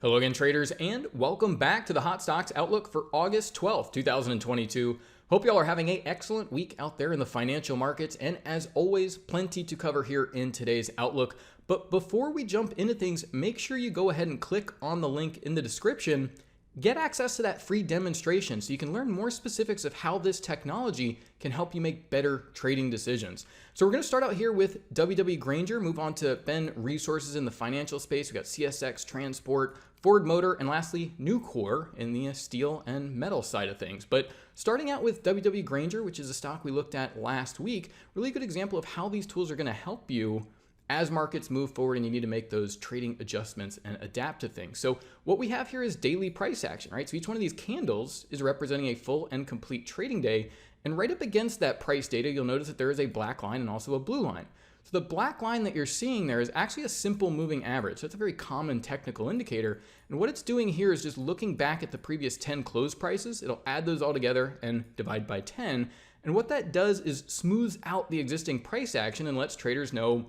Hello again, traders, and welcome back to the Hot Stocks Outlook for August 12th, 2022. Hope y'all are having an excellent week out there in the financial markets, and as always, plenty to cover here in today's Outlook. But before we jump into things, make sure you go ahead and click on the link in the description. Get access to that free demonstration so you can learn more specifics of how this technology can help you make better trading decisions. So we're going to start out here with Grainger, move on to Ben Resources in the financial space. We got CSX Transport, Ford Motor, and lastly, Nucor in the steel and metal side of things. But starting out with Grainger, which is a stock we looked at last week, really good example of how these tools are going to help you as markets move forward and you need to make those trading adjustments and adapt to things. So what we have here is daily price action, right? So each one of these candles is representing a full and complete trading day. And right up against that price data, you'll notice that there is a black line and also a blue line. So the black line that you're seeing there is actually a simple moving average. So it's a very common technical indicator. And what it's doing here is just looking back at the previous 10 close prices. It'll add those all together and divide by 10. And what that does is smooths out the existing price action and lets traders know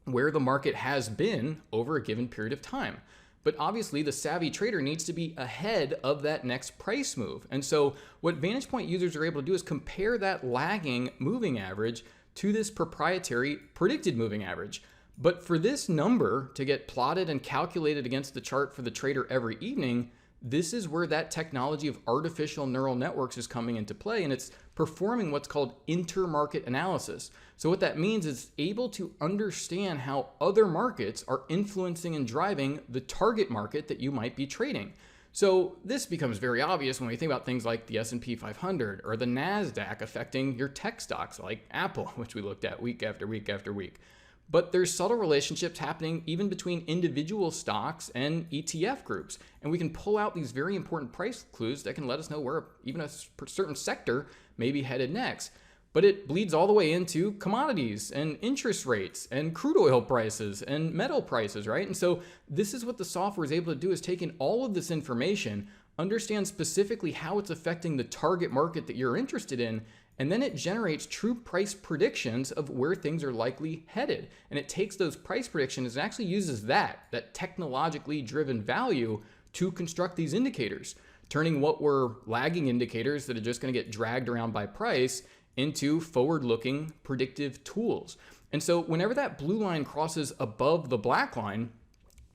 where the market has been over a given period of time. But obviously the savvy trader needs to be ahead of that next price move. And so what Vantagepoint users are able to do is compare that lagging moving average to this proprietary predicted moving average. But for this number to get plotted and calculated against the chart for the trader every evening, this is where that technology of artificial neural networks is coming into play, and it's performing what's called intermarket analysis. So what that means is able to understand how other markets are influencing and driving the target market that you might be trading. So this becomes very obvious when we think about things like the S&P 500 or the NASDAQ affecting your tech stocks like Apple, which we looked at week after week after week. But there's subtle relationships happening even between individual stocks and ETF groups. And we can pull out these very important price clues that can let us know where even a certain sector may be headed next. But it bleeds all the way into commodities and interest rates and crude oil prices and metal prices, right? And so this is what the software is able to do, is take in all of this information, understand specifically how it's affecting the target market that you're interested in, and then it generates true price predictions of where things are likely headed. And it takes those price predictions and actually uses that technologically driven value to construct these indicators, turning what were lagging indicators that are just going to get dragged around by price into forward-looking predictive tools. And so whenever that blue line crosses above the black line,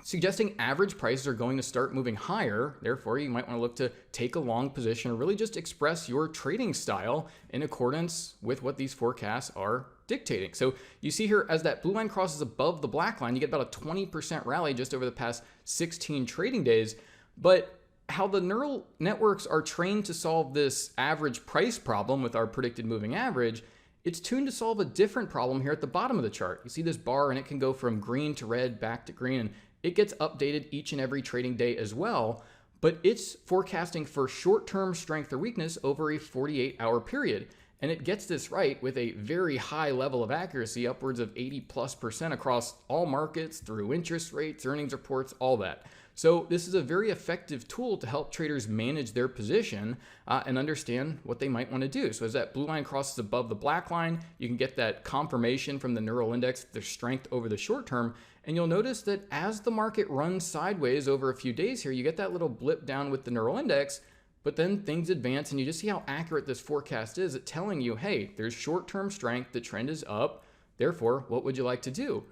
suggesting average prices are going to start moving higher. Therefore, you might want to look to take a long position or really just express your trading style in accordance with what these forecasts are dictating. So you see here, as that blue line crosses above the black line, you get about a 20% rally just over the past 16 trading days. But how the neural networks are trained to solve this average price problem with our predicted moving average, it's tuned to solve a different problem here at the bottom of the chart. You see this bar and it can go from green to red, back to green, and it gets updated each and every trading day as well, but it's forecasting for short-term strength or weakness over a 48-hour period. And it gets this right with a very high level of accuracy, upwards of 80+% across all markets, through interest rates, earnings reports, all that. So this is a very effective tool to help traders manage their position and understand what they might want to do. So as that blue line crosses above the black line, you can get that confirmation from the neural index, their strength over the short term. And you'll notice that as the market runs sideways over a few days here, you get that little blip down with the neural index, but then things advance and you just see how accurate this forecast is at telling you, hey, there's short-term strength, the trend is up, therefore, what would you like to do?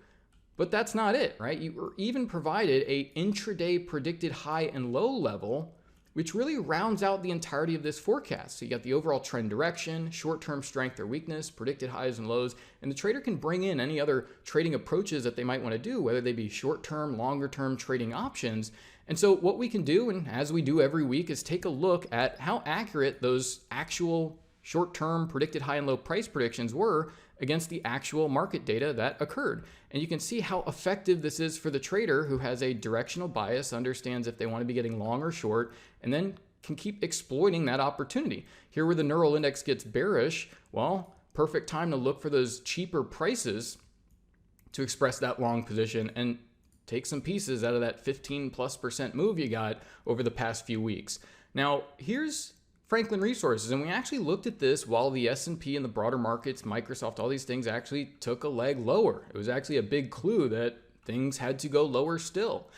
But that's not it, right? You were even provided a intraday predicted high and low level, which really rounds out the entirety of this forecast. So you got the overall trend direction, short-term strength or weakness, predicted highs and lows, and the trader can bring in any other trading approaches that they might want to do, whether they be short-term, longer-term trading options. And so what we can do, and as we do every week, is take a look at how accurate those actual short-term predicted high and low price predictions were against the actual market data that occurred. And you can see how effective this is for the trader who has a directional bias, understands if they want to be getting long or short, and then can keep exploiting that opportunity. Here where the neural index gets bearish, well, perfect time to look for those cheaper prices to express that long position and take some pieces out of that 15+% move you got over the past few weeks. Now, here's Franklin Resources, and we actually looked at this while the S&P and the broader markets, Microsoft, all these things actually took a leg lower. It was actually a big clue that things had to go lower still.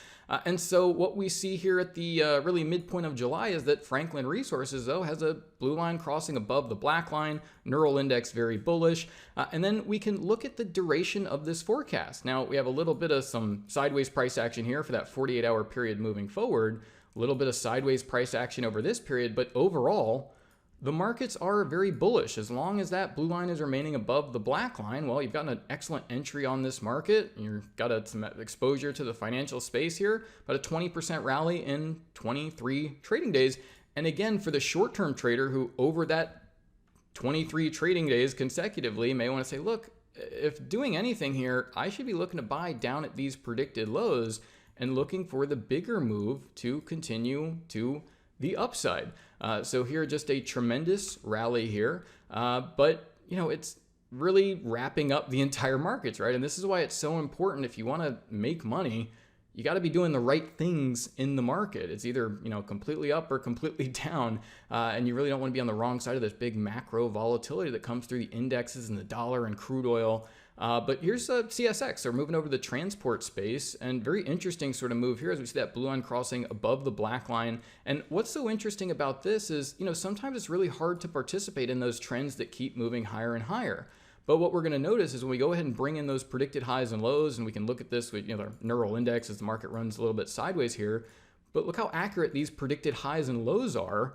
And so what we see here at the really midpoint of July is that Franklin Resources, though, has a blue line crossing above the black line, neural index very bullish. And then we can look at the duration of this forecast. Now, we have a little bit of some sideways price action here for that 48-hour period moving forward, a little bit of sideways price action over this period, but overall, the markets are very bullish. As long as that blue line is remaining above the black line, well, you've got an excellent entry on this market. You've got some exposure to the financial space here, about a 20% rally in 23 trading days. And again, for the short-term trader who over that 23 trading days consecutively may want to say, look, if doing anything here, I should be looking to buy down at these predicted lows and looking for the bigger move to continue to the upside. So here, just a tremendous rally here, but it's really wrapping up the entire markets, right? And this is why it's so important. If you want to make money, you got to be doing the right things in the market. It's either completely up or completely down, and you really don't want to be on the wrong side of this big macro volatility that comes through the indexes and the dollar and crude oil. But here's CSX. They're moving over to the transport space, and very interesting sort of move here as we see that blue line crossing above the black line. And what's so interesting about this is, sometimes it's really hard to participate in those trends that keep moving higher and higher. But what we're going to notice is when we go ahead and bring in those predicted highs and lows, and we can look at this with the neural index as the market runs a little bit sideways here, but look how accurate these predicted highs and lows are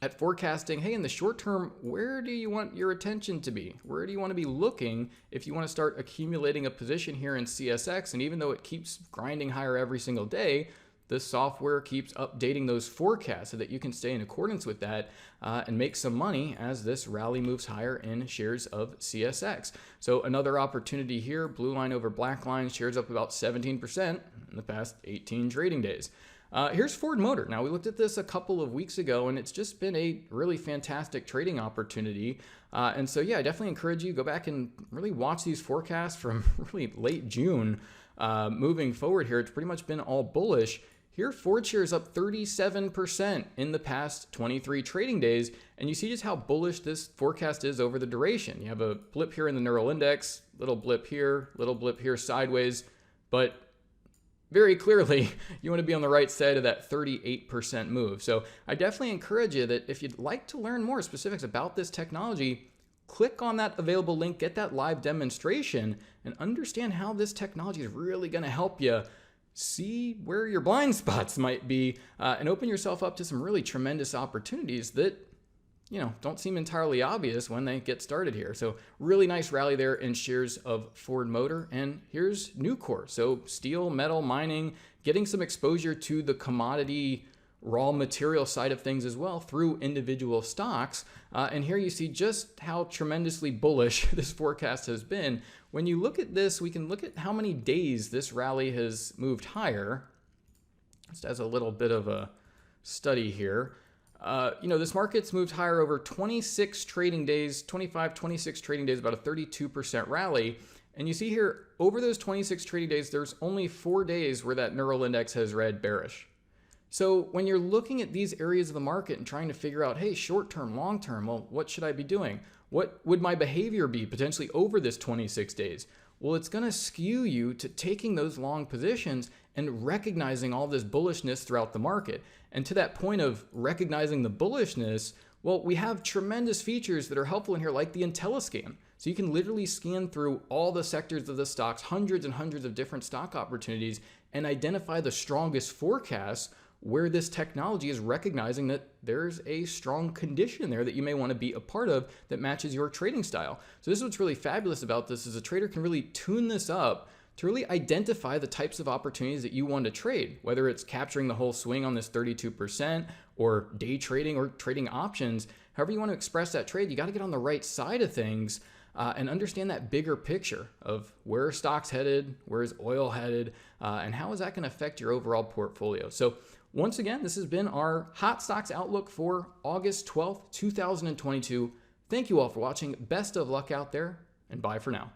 at forecasting, hey, in the short term, where do you want your attention to be? Where do you want to be looking if you want to start accumulating a position here in CSX? And even though it keeps grinding higher every single day, the software keeps updating those forecasts so that you can stay in accordance with that and make some money as this rally moves higher in shares of CSX. So another opportunity here, blue line over black line, shares up about 17% in the past 18 trading days. Here's Ford Motor. Now, we looked at this a couple of weeks ago, and it's just been a really fantastic trading opportunity. And so, yeah, I definitely encourage you to go back and really watch these forecasts from really late June moving forward here. It's pretty much been all bullish. Here, Ford shares up 37% in the past 23 trading days. And you see just how bullish this forecast is over the duration. You have a blip here in the neural index, little blip here sideways, but very clearly, you want to be on the right side of that 38% move. So I definitely encourage you that if you'd like to learn more specifics about this technology, click on that available link, get that live demonstration, and understand how this technology is really going to help you see where your blind spots might be and open yourself up to some really tremendous opportunities that don't seem entirely obvious when they get started here. So really nice rally there in shares of Ford Motor. And here's Nucor. So steel, metal, mining, getting some exposure to the commodity raw material side of things as well through individual stocks. And here you see just how tremendously bullish this forecast has been. When you look at this, we can look at how many days this rally has moved higher. Just as a little bit of a study here. This market's moved higher over 26 trading days, 26 trading days, about a 32% rally. And you see here, over those 26 trading days, there's only 4 days where that neural index has read bearish. So when you're looking at these areas of the market and trying to figure out, hey, short-term, long-term, well, what should I be doing? What would my behavior be potentially over this 26 days? Well, it's going to skew you to taking those long positions and recognizing all this bullishness throughout the market. And to that point of recognizing the bullishness, well, we have tremendous features that are helpful in here, like the IntelliScan. So you can literally scan through all the sectors of the stocks, hundreds and hundreds of different stock opportunities, and identify the strongest forecasts where this technology is recognizing that there's a strong condition there that you may want to be a part of that matches your trading style. So this is what's really fabulous about this, is a trader can really tune this up to really identify the types of opportunities that you want to trade, whether it's capturing the whole swing on this 32% or day trading or trading options. However you want to express that trade, you got to get on the right side of things and understand that bigger picture of where are stocks headed, where is oil headed, and how is that going to affect your overall portfolio. So once again, this has been our Hot Stocks Outlook for August 12th, 2022. Thank you all for watching. Best of luck out there, and bye for now.